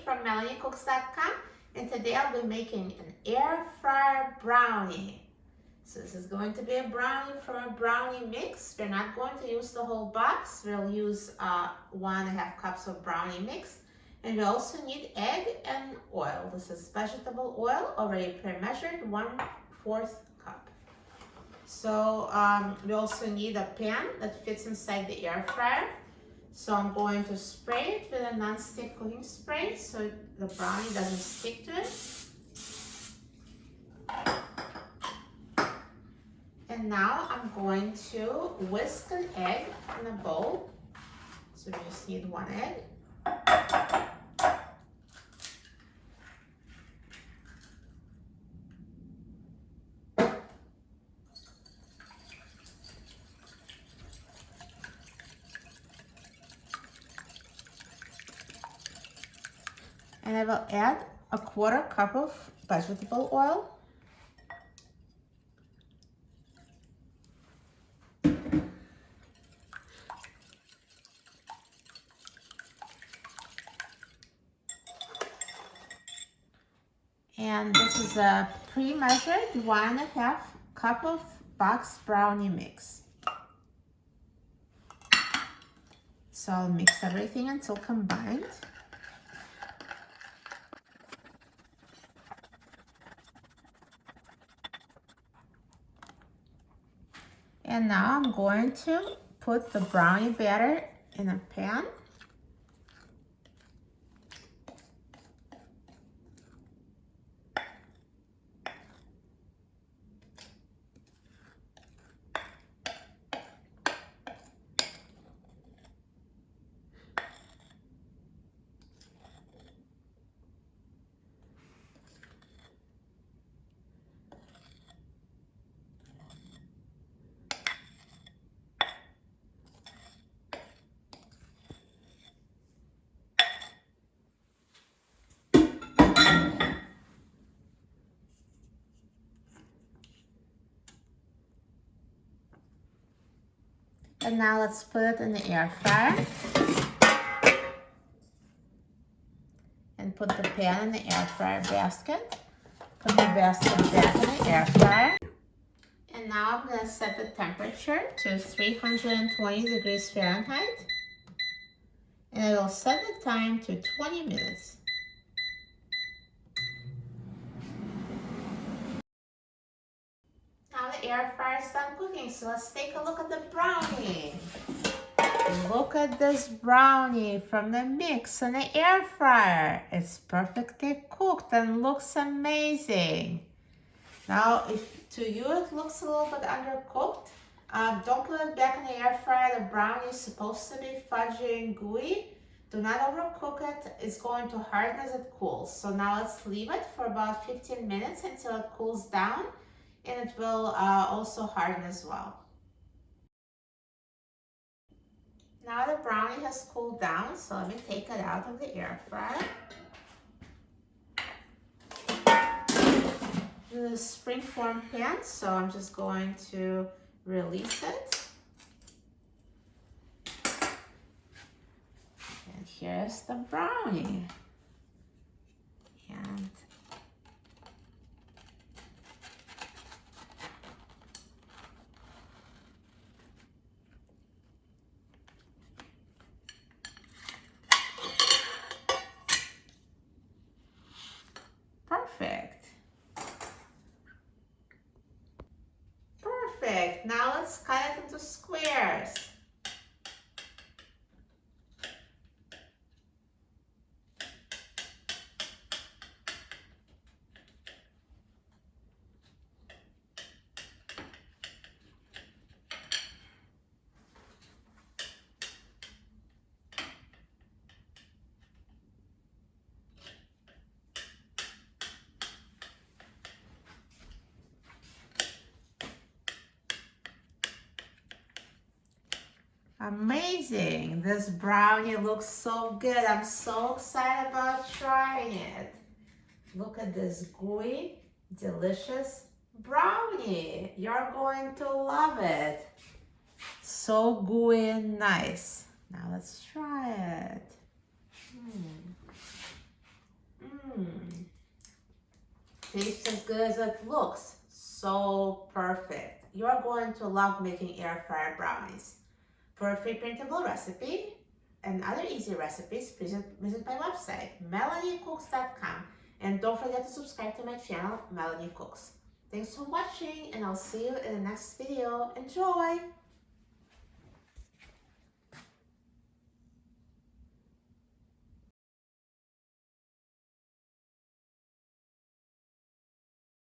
from MelanieCooks.com, and today I'll be making an air fryer brownie. So this is going to be a brownie from a brownie mix. We're not going to use the whole box. We'll use 1.5 cups of brownie mix. And we also need egg and oil. This is vegetable oil, already pre-measured, 1/4 cup. So we also need a pan that fits inside the air fryer. So I'm going to spray it with a non-stick cooking spray so the brownie doesn't stick to it. And now I'm going to whisk an egg in a bowl. So we just need 1 egg. And I will add 1/4 cup of vegetable oil. And this is a pre-measured 1.5 cup of box brownie mix. So I'll mix everything until combined. And now I'm going to put the brownie batter in a pan. And now let's put it in the air fryer. And put the pan in the air fryer basket. Put the basket back in the air fryer. And now I'm going to set the temperature to 320 degrees Fahrenheit. And I will set the time to 20 minutes. Now the air fryer is done cooking, so let's take a look at the brownie. Look at this brownie from the mix in the air fryer. It's perfectly cooked and looks amazing. Now, if to you it looks a little bit undercooked, don't put it back in the air fryer. The brownie is supposed to be fudgy and gooey. Do not overcook it. It's going to harden as it cools. So now let's leave it for about 15 minutes until it cools down, and it will also harden as well. Now the brownie has cooled down, so let me take it out of the air fryer. This is a springform pan, so I'm just going to release it. And here's the brownie. And perfect. Perfect. Now let's cut it into squares. Amazing. This brownie looks so good. I'm so excited about trying it. Look at this gooey, delicious brownie. You're going to love it. So gooey and nice. Now let's try it. Tastes as good as it looks. So perfect. You're going to love making air fryer brownies. For a free printable recipe and other easy recipes, visit my website, melaniecooks.com. And don't forget to subscribe to my channel, Melanie Cooks. Thanks for watching, and I'll see you in the next video. Enjoy!